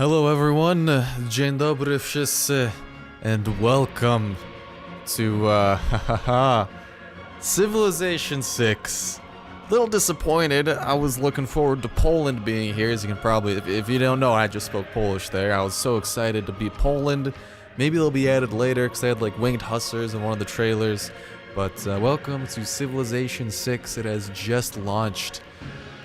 Hello everyone, dzień dobry wszyscy, and welcome to, Civilization 6. Little disappointed. I was looking forward to Poland being here, as you can probably, if you don't know, I just spoke Polish there. I was so excited to be Poland. Maybe they'll be added later, because they had like winged hussars in one of the trailers. But welcome to Civilization 6. It has just launched,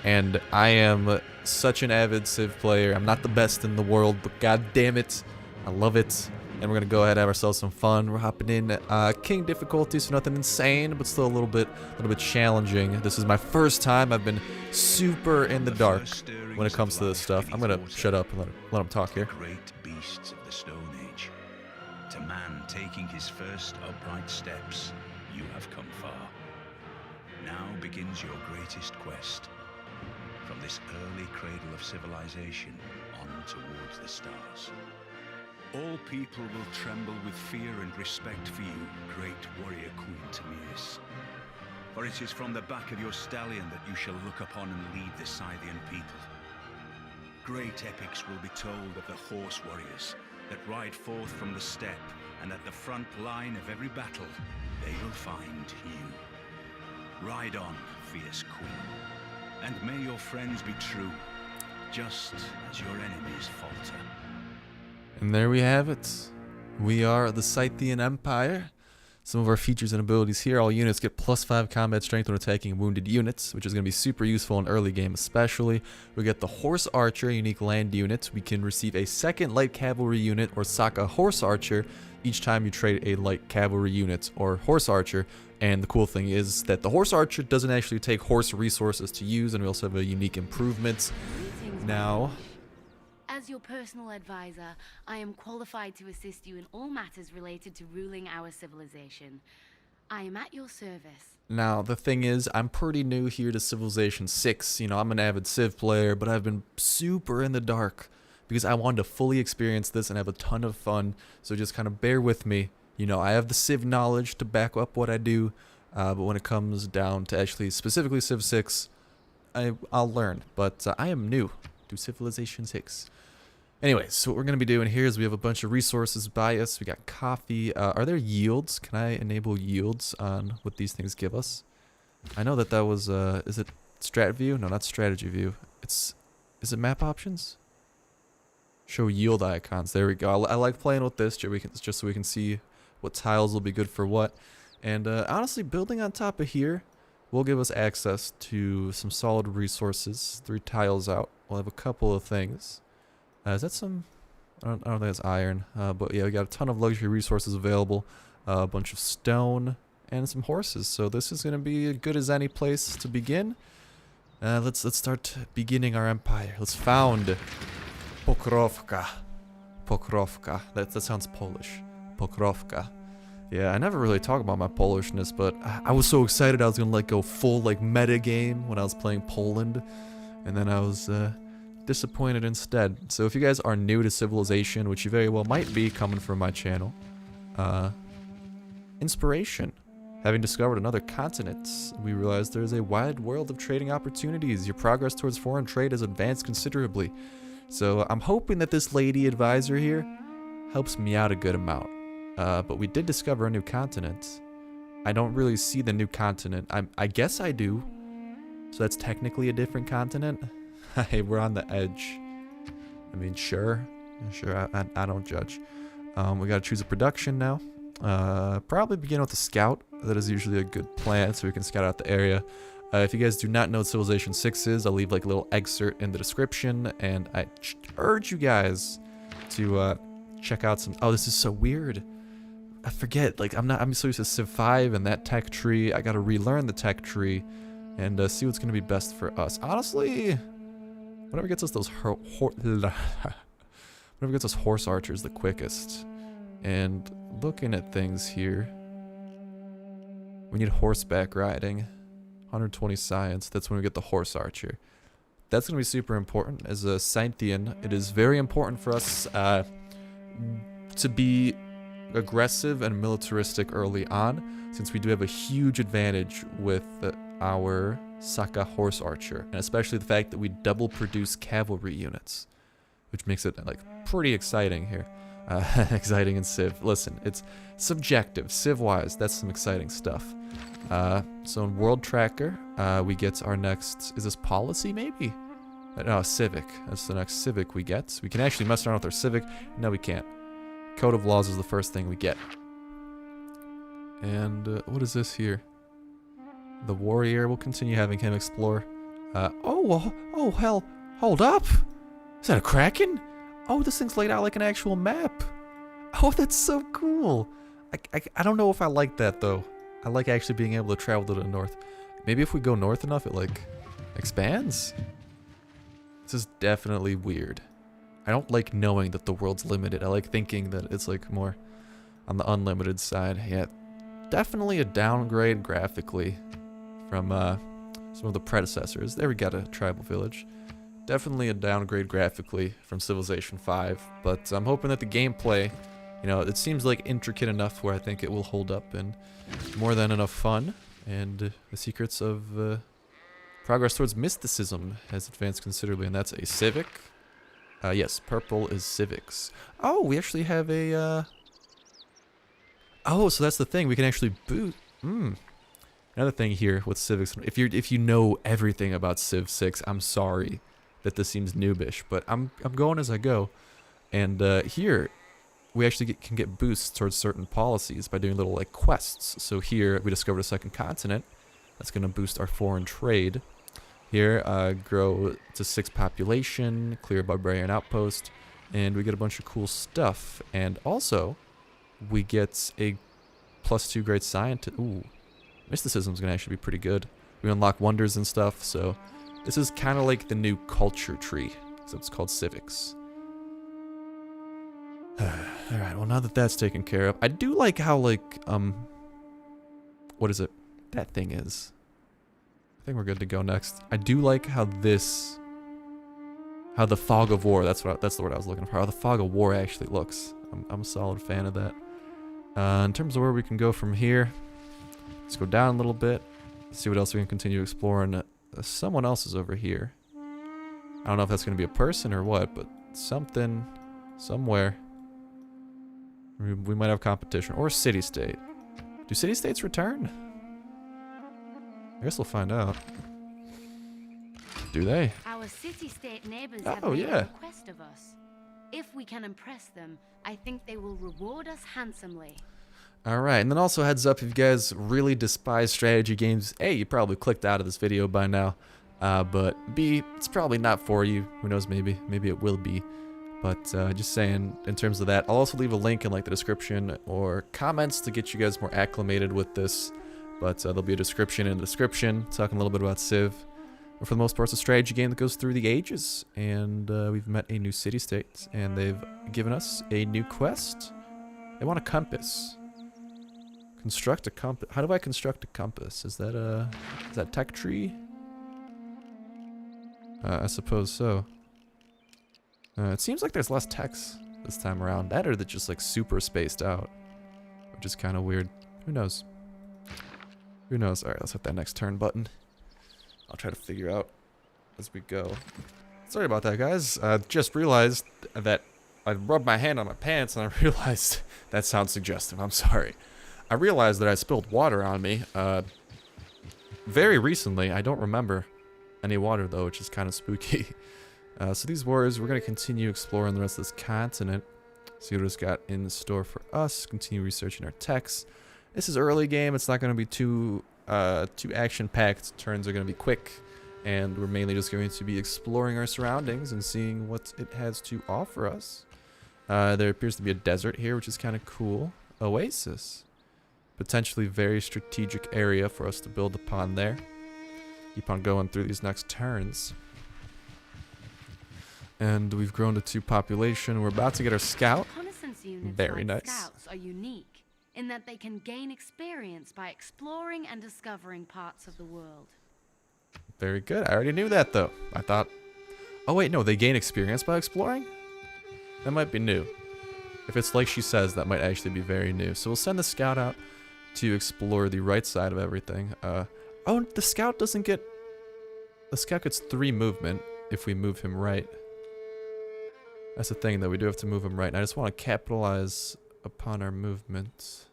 and I am such an avid Civ player. I'm not the best in the world, but god damn it, I love it. And we're gonna go ahead and have ourselves some fun. We're hopping in king difficulty, so nothing insane, but still a little bit challenging. This is my first time. I've been super in the dark when it comes to this stuff. I'm gonna shut up and let him talk here. Great beasts of the Stone Age. To man taking his first upright steps, you have come far. Now begins your greatest quest. From this early cradle of civilization on towards the stars. All people will tremble with fear and respect for you, great warrior Queen Tamiris. For it is from the back of your stallion that you shall look upon and lead the Scythian people. Great epics will be told of the horse warriors that ride forth from the steppe, and at the front line of every battle, they will find you. Ride on, fierce queen. And may your friends be true, just as your enemies falter. And there we have it. We are the Scythian Empire. Some of our features and abilities here. All units get +5 combat strength when attacking wounded units, which is going to be super useful in early game especially. We get the Horse Archer, unique land unit. We can receive a second light cavalry unit or sack a Horse Archer each time you trade a light cavalry unit or Horse Archer. And the cool thing is that the Horse Archer doesn't actually take horse resources to use, and we also have a unique improvement. Now, as your personal advisor, I am qualified to assist you in all matters related to ruling our civilization. I am at your service. Now, the thing is, I'm pretty new here to Civilization 6. You know, I'm an avid Civ player, but I've been super in the dark because I wanted to fully experience this and have a ton of fun. So just kind of bear with me. You know, I have the Civ knowledge to back up what I do, but when it comes down to actually specifically Civ 6, I'll learn. But I am new to Civilization 6. Anyways, so what we're going to be doing here is we have a bunch of resources by us. We got coffee. Are there yields? Can I enable yields on what these things give us? I know that was, is it strat view? No, not strategy view. Is it map options? Show yield icons. There we go. I like playing with this just so we can see what tiles will be good for what. And honestly, building on top of here will give us access to some solid resources. 3 tiles out. We'll have a couple of things. Is that some... I don't think it's iron. But yeah, we got a ton of luxury resources available. A bunch of stone and some horses. So this is going to be as good as any place to begin. Let's start beginning our empire. Let's found Pokrovka. Pokrovka. That sounds Polish. Pokrovka. Yeah, I never really talk about my Polishness, but I was so excited I was gonna like go full like meta game when I was playing Poland, and then I was disappointed instead. So if you guys are new to Civilization, which you very well might be coming from my channel, inspiration. Having discovered another continent, we realized there is a wide world of trading opportunities. Your progress towards foreign trade has advanced considerably. So I'm hoping that this lady advisor here helps me out a good amount. But we did discover a new continent. I don't really see the new continent. I guess I do. So that's technically a different continent. Hey, we're on the edge. I mean, sure. Sure, I don't judge. We gotta choose a production now. Probably begin with a scout. That is usually a good plan, so we can scout out the area. If you guys do not know what Civilization 6 is, I'll leave like a little excerpt in the description, and I urge you guys to check out some... Oh, this is so weird. I forget, like I'm so used to Civ 5 and that tech tree. I gotta relearn the tech tree and see what's gonna be best for us. Honestly, whatever gets us those whatever gets us horse archers the quickest. And looking at things here, we need horseback riding. 120 science. That's when we get the horse archer. That's gonna be super important. As a Scythian, it is very important for us to be aggressive and militaristic early on, since we do have a huge advantage with our Saka horse archer, and especially the fact that we double produce cavalry units, which makes it like pretty exciting here. Exciting in Civ. Listen, it's subjective. Civ-wise, that's some exciting stuff. So in World Tracker, we get our next, is this policy maybe? No, civic. That's the next civic we get. We can actually mess around with our civic. No, we can't. Code of laws is the first thing we get. And what is this here? The warrior. We'll continue having him explore. Oh, hell. Hold up. Is that a kraken? Oh, this thing's laid out like an actual map. Oh, that's so cool. I don't know if I like that, though. I like actually being able to travel to the north. Maybe if we go north enough, it, like, expands? This is definitely weird. I don't like knowing that the world's limited. I like thinking that it's, like, more on the unlimited side. Yeah, definitely a downgrade graphically from some of the predecessors. There we got a tribal village. Definitely a downgrade graphically from Civilization 5, but I'm hoping that the gameplay, you know, it seems like intricate enough where I think it will hold up and more than enough fun. And the secrets of progress towards mysticism has advanced considerably, and that's a civic. Yes, purple is civics. Oh, we actually have a, oh, so that's the thing. We can actually boot. Another thing here with civics. If you know everything about Civ 6, I'm sorry that this seems noobish, but I'm going as I go. And here, we actually can get boosts towards certain policies by doing little like quests. So here, we discovered a second continent. That's going to boost our foreign trade. Here, grow to 6 population, clear a barbarian outpost, and we get a bunch of cool stuff. And also, we get a +2 great scientist. Ooh, mysticism is going to actually be pretty good. We unlock wonders and stuff, so this is kind of like the new culture tree, except it's called civics. Alright, well now that that's taken care of, I do like how, like, what is it? That thing is. I think we're good to go next. I do like how this, how the fog of war, that's the word I was looking for, how the fog of war actually looks. I'm a solid fan of that. In terms of where we can go from here, let's go down a little bit, see what else we can continue exploring. Someone else is over here. I don't know if that's going to be a person or what, but something, somewhere. We might have competition. Or city-state. Do city-states return? I guess we'll find out. Do they? Our city-state neighbors have made a request of us. If we can impress them, I think they will reward us handsomely. Alright, and then also heads up, if you guys really despise strategy games, A, you probably clicked out of this video by now, but B, it's probably not for you. Who knows, maybe it will be. But just saying, in terms of that, I'll also leave a link in like the description or comments to get you guys more acclimated with this. But there'll be a description in the description, talking a little bit about Civ. But for the most part, it's a strategy game that goes through the ages, and we've met a new city-state, and they've given us a new quest. They want a compass. Construct a compass. How do I construct a compass? Is that tech tree? I suppose so. It seems like there's less text this time around. That or they're just like super spaced out, which is kind of weird. Who knows? Who knows? All right, let's hit that next turn button. I'll try to figure out as we go. Sorry about that, guys. Just realized that I rubbed my hand on my pants and I realized that sounds suggestive. I'm sorry. I realized that I spilled water on me very recently. I don't remember any water, though, which is kind of spooky. So these warriors, we're going to continue exploring the rest of this continent. See what it's got in store for us. Continue researching our techs. This is early game. It's not going to be too action-packed. Turns are going to be quick. And we're mainly just going to be exploring our surroundings and seeing what it has to offer us. There appears to be a desert here, which is kind of cool. Oasis. Potentially very strategic area for us to build upon there. Keep on going through these next turns. And we've grown to 2 population. We're about to get our scout. Very nice. Scouts are unique in that they can gain experience by exploring and discovering parts of the world. Very good. I already knew that, though. I thought... Oh, wait, no. They gain experience by exploring? That might be new. If it's like she says, that might actually be very new. So we'll send the scout out to explore the right side of everything. Oh, the scout doesn't get... The scout gets 3 movement if we move him right. That's the thing, though. We do have to move them right. And I just want to capitalize upon our movement.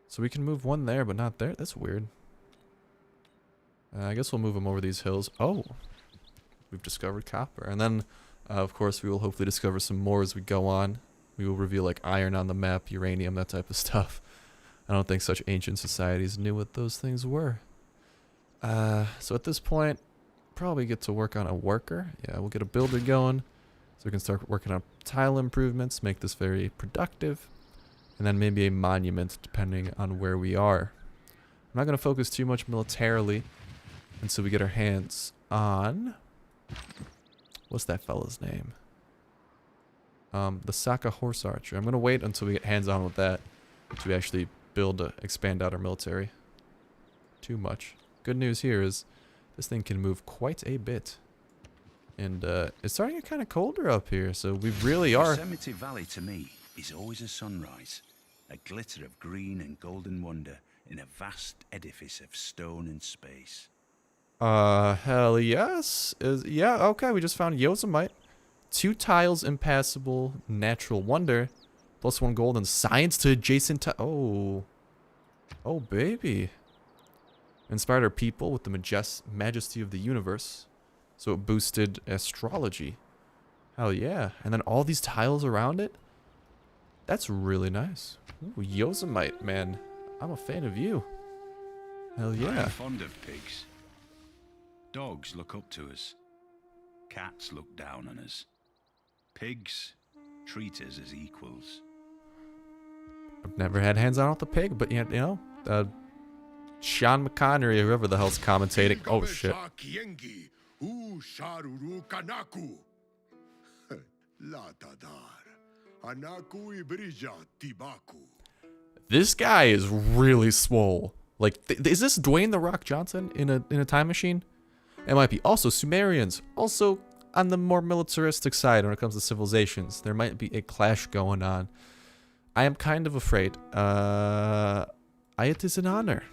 So we can move one there, but not there. That's weird. I guess we'll move them over these hills. Oh, we've discovered copper. And then, of course, we will hopefully discover some more as we go on. We will reveal, like, iron on the map, uranium, that type of stuff. I don't think such ancient societies knew what those things were. So at this point, probably get to work on a worker. Yeah, we'll get a builder going. So we can start working on tile improvements, make this very productive. And then maybe a monument, depending on where we are. I'm not going to focus too much militarily until we get our hands on... What's that fella's name? The Saka Horse Archer. I'm going to wait until we get hands on with that to actually expand out our military. Too much. Good news here is this thing can move quite a bit. And it's starting to get kind of colder up here, so we really are... Yosemite Valley to me is always a sunrise. A glitter of green and golden wonder in a vast edifice of stone and space. Hell yes. Yeah, okay, we just found Yosemite. 2 tiles impassable, natural wonder. +1 gold and science to adjacent to... Oh. Oh, baby. Inspired our people with the majesty of the universe. So it boosted astrology. Hell yeah. And then all these tiles around it. That's really nice. Ooh, Yosemite, man. I'm a fan of you. Hell yeah. I'm fond of pigs. Dogs look up to us. Cats look down on us. Pigs treat us as equals. I've never had hands-on with the pig, but you know, Sean McConnery, whoever the hell's commentating. Oh shit. This guy is really swole. Like, is this Dwayne The Rock Johnson in a time machine? It might be. Also, Sumerians. Also, on the more militaristic side when it comes to civilizations, there might be a clash going on. I am kind of afraid. It is an honor.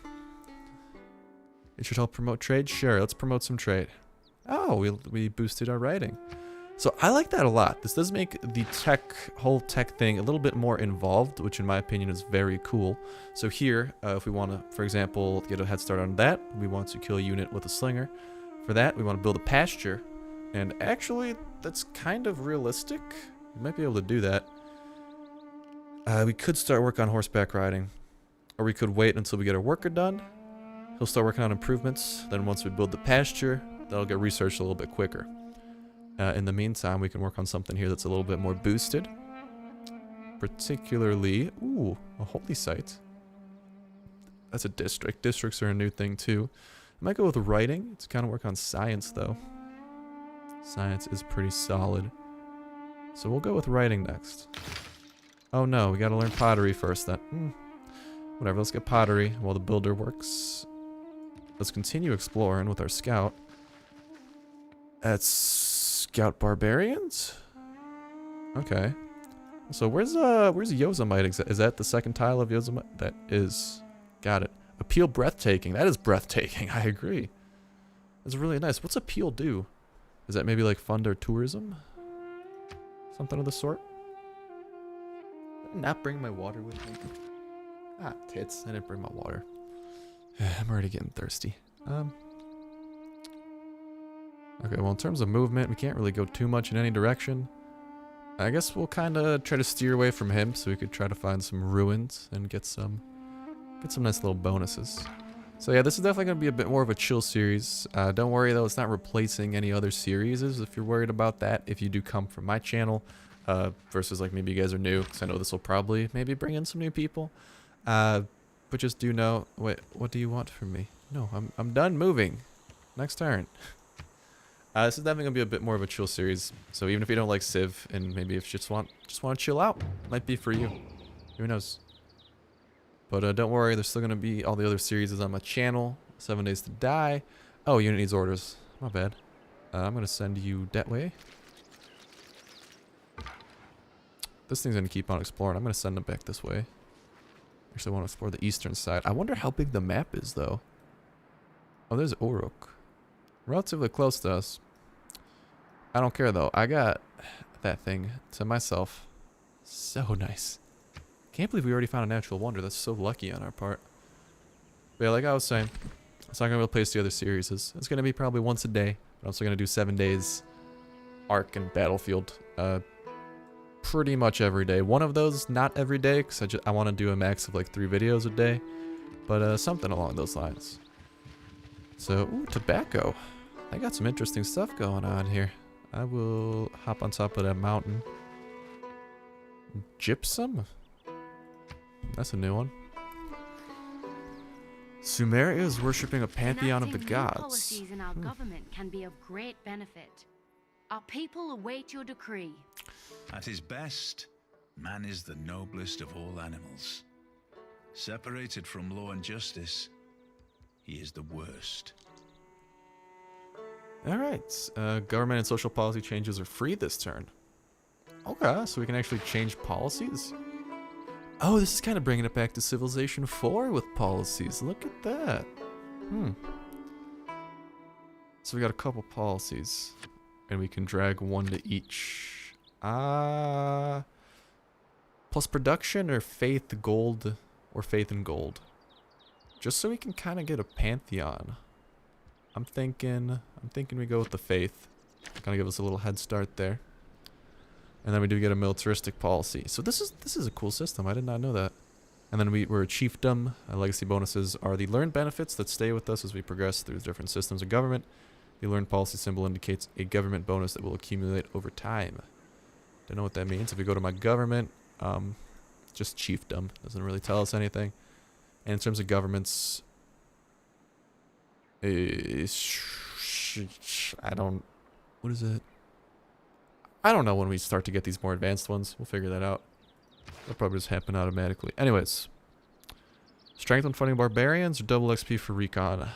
It should help promote trade? Sure, let's promote some trade. Oh, we boosted our writing. So I like that a lot. This does make the whole tech thing a little bit more involved, which in my opinion is very cool. So here, if we want to, for example, get a head start on that, we want to kill a unit with a slinger. For that, we want to build a pasture. And actually, that's kind of realistic. We might be able to do that. We could start work on horseback riding. Or we could wait until we get our worker done. He'll start working on improvements. Then once we build the pasture, that'll get researched a little bit quicker. In the meantime, we can work on something here that's a little bit more boosted. Particularly, ooh, a holy site. That's a district. Districts are a new thing too. I might go with writing. It's kind of work on science though. Science is pretty solid. So we'll go with writing next. Oh no, we gotta learn pottery first then. Whatever, let's get pottery while the builder works. Let's continue exploring with our scout. That's Scout Barbarians? Okay. So where's Yosemite? Is that the second tile of Yosemite? That is. Got it. Appeal breathtaking. That is breathtaking. I agree. That's really nice. What's Appeal do? Is that maybe like fund our tourism? Something of the sort? Did I not bring my water with me? Ah, tits. I didn't bring my water. I'm already getting thirsty. Okay, well in terms of movement, we can't really go too much in any direction. I guess we'll kind of try to steer away from him so we could try to find some ruins and get some nice little bonuses. So yeah, this is definitely going to be a bit more of a chill series. Don't worry though, it's not replacing any other series if you're worried about that. If you do come from my channel, versus like maybe you guys are new, because I know this will probably maybe bring in some new people. But just do know, wait, what do you want from me? No, I'm done moving. Next turn. This is definitely gonna be a bit more of a chill series. So even if you don't like Civ, and maybe if you just want to chill out, might be for you. Who knows? But don't worry, there's still gonna be all the other series on my channel. 7 Days to Die. Oh, unit needs orders. My bad. I'm gonna send you that way. This thing's gonna keep on exploring. I'm gonna send them back this way. Actually, I want to explore the eastern side. I wonder how big the map is, though. Oh, there's Uruk. Relatively close to us. I don't care, though. I got that thing to myself. So nice. Can't believe we already found a natural wonder. That's so lucky on our part. But yeah, like I was saying, it's not going to replace the other series. It's going to be probably once a day. But I'm still going to do 7 days Ark and Battlefield. Pretty much every day. One of those, not every day, because I want to do a max of like 3 videos a day. But something along those lines. So, ooh, tobacco. I got some interesting stuff going on here. I will hop on top of that mountain. Gypsum? That's a new one. Sumeria is worshipping a pantheon of the Enacting new gods. policies in our government can be of great benefit. Our people await your decree. At his best, man is the noblest of all animals. Separated from law and justice, he is the worst. Alright, government and social policy changes are free this turn. Okay, so we can actually change policies. Oh, this is kind of bringing it back to Civilization 4 with policies. Look at that. So we got a couple policies. And we can drag one to each. Plus production or faith gold or faith and gold. Just so we can kind of get a pantheon. I'm thinking we go with the faith. Kind of give us a little head start there. And then we do get a militaristic policy. So this is a cool system. I did not know that. And then we're a chiefdom. Legacy bonuses are the learned benefits that stay with us as we progress through different systems of government. The learned policy symbol indicates a government bonus that will accumulate over time. Don't know what that means. If we go to my government, just chiefdom. Doesn't really tell us anything. And in terms of governments, what is it? I don't know when we start to get these more advanced ones. We'll figure that out. That'll probably just happen automatically. Anyways. Strength when fighting barbarians or double XP for recon?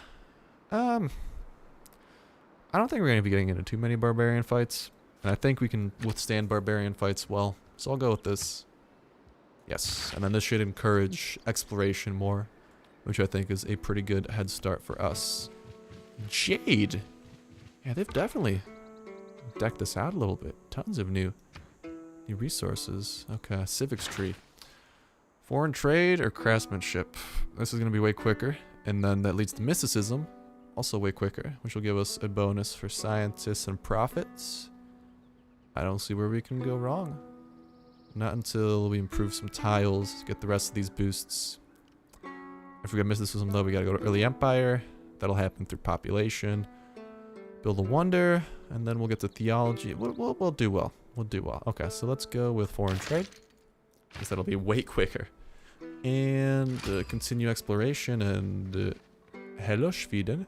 I don't think we're going to be getting into too many barbarian fights. And I think we can withstand barbarian fights well. So I'll go with this. Yes. And then this should encourage exploration more. Which I think is a pretty good head start for us. Jade. Yeah, they've definitely decked this out a little bit. Tons of new resources. Okay, civics tree. Foreign trade or craftsmanship. This is going to be way quicker. And then that leads to mysticism. Also way quicker, which will give us a bonus for scientists and prophets. I don't see where we can go wrong. Not until we improve some tiles, get the rest of these boosts. If we got mysticism though, we gotta go to early empire. That'll happen through population. Build a wonder, and then we'll get to theology. We'll do well. We'll do well. Okay, so let's go with foreign trade. Because that'll be way quicker. And continue exploration and hello Sweden.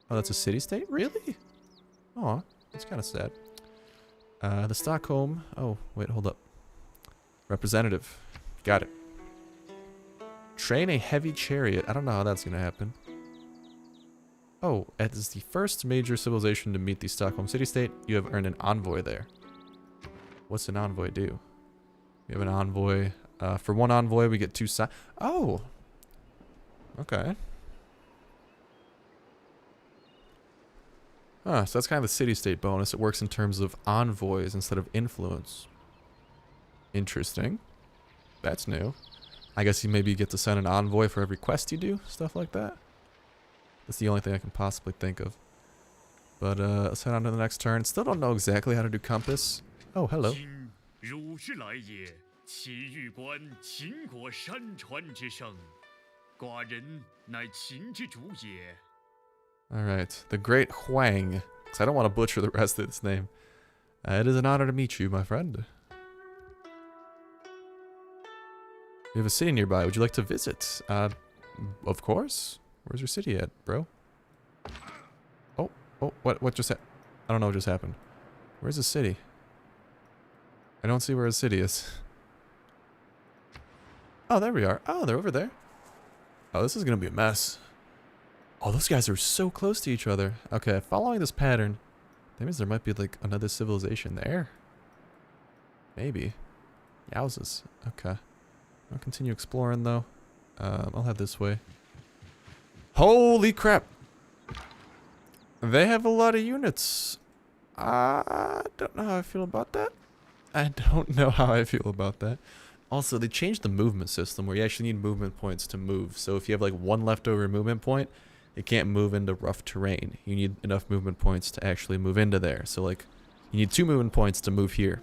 Oh, that's a city-state? Really? Oh, that's kind of sad. The Stockholm. Oh, wait, hold up. Representative. Got it. Train a heavy chariot. I don't know how that's going to happen. Oh, as the first major civilization to meet the Stockholm city-state, you have earned an envoy there. What's an envoy do? We have an envoy. For one envoy, we get 2 Oh! Okay. So that's kind of the city-state bonus. It works in terms of envoys instead of influence. Interesting. That's new. I guess you maybe get to send an envoy for every quest you do. Stuff like that. That's the only thing I can possibly think of. But let's head on to the next turn. Still don't know exactly how to do compass. Oh, hello. Alright, the Great Huang. Because I don't want to butcher the rest of this name. It is an honor to meet you, my friend. We have a city nearby. Would you like to visit? Of course. Where's your city at, bro? Oh, what just happened? I don't know what just happened. Where's the city? I don't see where a city is. Oh, there we are. Oh, they're over there. Oh, this is going to be a mess. Oh, those guys are so close to each other. Okay, following this pattern, that means there might be like another civilization there. Maybe. Yowzas. Okay. I'll continue exploring though. I'll head this way. Holy crap! They have a lot of units. I don't know how I feel about that. I don't know how I feel about that. Also, they changed the movement system where you actually need movement points to move. So if you have like one leftover movement point, it can't move into rough terrain. You need enough movement points to actually move into there. So like, you need 2 movement points to move here.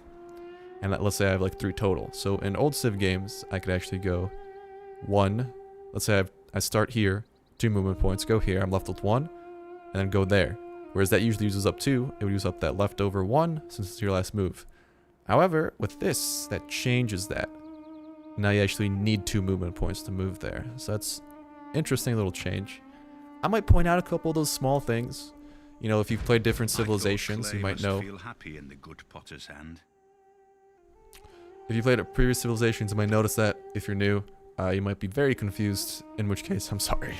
And let's say I have like 3 total. So in old Civ games, I could actually go 1. Let's say I start here, 2 movement points, go here. I'm left with 1, and then go there. Whereas that usually uses up 2. It would use up that leftover 1 since it's your last move. However, with this, that changes that. Now you actually need 2 movement points to move there. So that's interesting little change. I might point out a couple of those small things. You know, if you've played different civilizations, you might know. Feel happy in the good potter's hand. If you played previous civilizations, you might notice that. If you're new, you might be very confused, in which case, I'm sorry.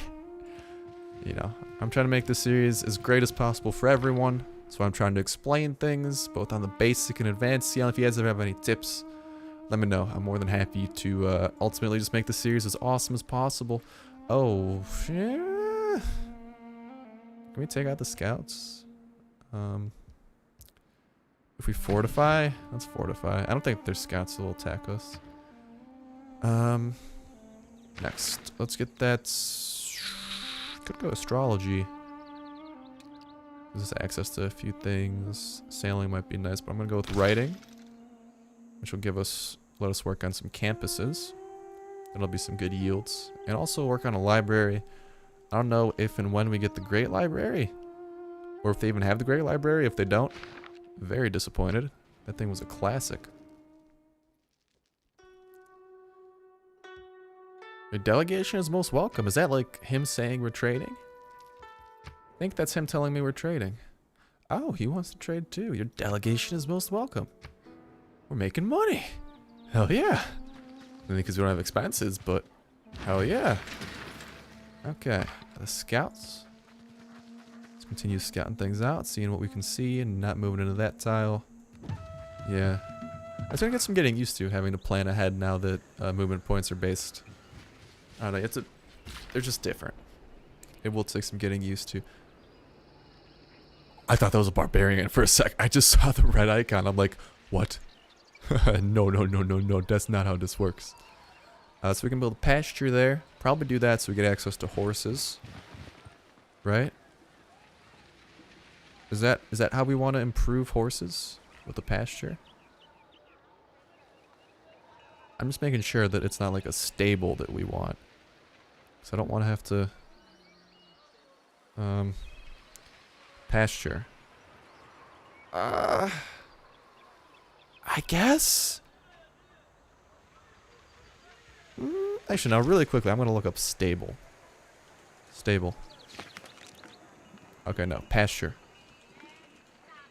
You know, I'm trying to make this series as great as possible for everyone. So I'm trying to explain things, both on the basic and advanced. See if you guys ever have any tips, let me know. I'm more than happy to ultimately just make the series as awesome as possible. Oh, yeah. Can we take out the scouts? If we fortify, let's fortify. I don't think there's scouts that will attack us. Next, let's get that. Could go astrology. Gives us access to a few things. Sailing might be nice, but I'm gonna go with writing, which will let us work on some campuses. That'll be some good yields, and also work on a library. I don't know if and when we get the Great Library, or if they even have the Great Library. If they don't, very disappointed. That thing was a classic. Your delegation is most welcome. Is that like him saying we're trading? I think that's him telling me we're trading. Oh, he wants to trade too. Your delegation is most welcome. We're making money. Hell yeah. Mainly because we don't have expenses, but hell yeah. Okay, the scouts. Let's continue scouting things out, seeing what we can see and not moving into that tile. Yeah. I was gonna get some getting used to having to plan ahead now that movement points are based. I don't know, they're just different. It will take some getting used to. I thought that was a barbarian for a sec. I just saw the red icon. I'm like, what? No, that's not how this works. So we can build a pasture there. Probably do that so we get access to horses. Right? Is that how we want to improve horses? With the pasture? I'm just making sure that it's not like a stable that we want. Because I don't want to have to... pasture. I guess? Actually, no, really quickly, I'm going to look up stable. Stable. Okay, no, pasture.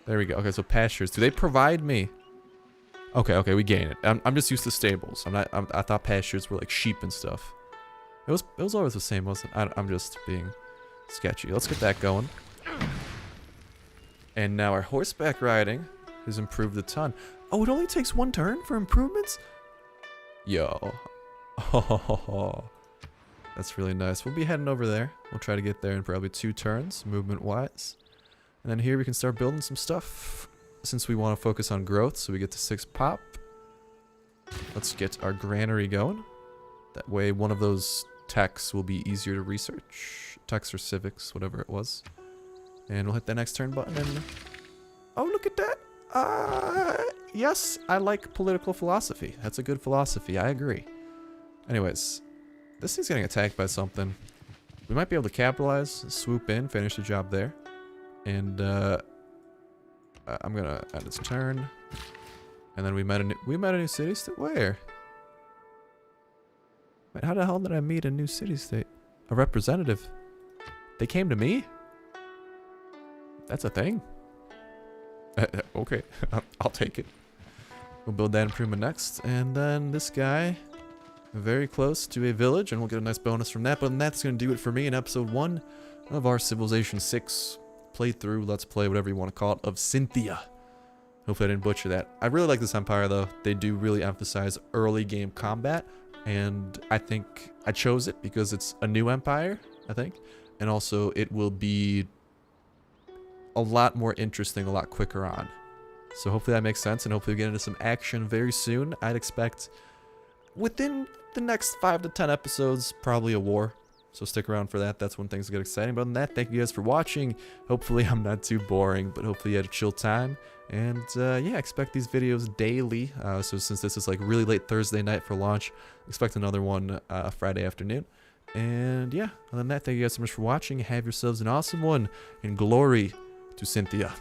There we go. Okay, so pastures. Do they provide me? Okay, we gain it. I'm just used to stables. I thought pastures were like sheep and stuff. It was always the same, wasn't it? I'm just being sketchy. Let's get that going. And now our horseback riding has improved a ton. Oh, it only takes 1 turn for improvements? Yo. Oh, that's really nice. We'll be heading over there. We'll try to get there in probably 2 turns, movement-wise. And then here we can start building some stuff. Since we want to focus on growth, so we get to 6 pop. Let's get our granary going. That way one of those techs will be easier to research. Techs or civics, whatever it was. And we'll hit that next turn button and... Oh, look at that! Yes, I like political philosophy. That's a good philosophy, I agree. Anyways, this thing's getting attacked by something. We might be able to capitalize, swoop in, finish the job there. And, I'm gonna end its turn. And then we met a new city state? Where? Wait, how the hell did I meet a new city state? A representative? They came to me? That's a thing. Okay, I'll take it. We'll build that improvement next. And then this guy, very close to a village, and we'll get a nice bonus from that. But that's going to do it for me in episode 1 of our Civilization 6 playthrough, let's play, whatever you want to call it, of Scythia. Hopefully I didn't butcher that. I really like this empire, though. They do really emphasize early game combat, and I think I chose it because it's a new empire, I think. And also, it will be a lot more interesting a lot quicker on. So hopefully that makes sense, and hopefully we get into some action very soon. I'd expect within the next 5 to 10 episodes, probably a war. So stick around for that. That's when things get exciting. But other than that, thank you guys for watching. Hopefully I'm not too boring, but hopefully you had a chill time. And yeah, expect these videos daily. So since this is like really late Thursday night for launch, expect another one Friday afternoon. And yeah, other than that, thank you guys so much for watching. Have yourselves an awesome one, and glory to Cynthia.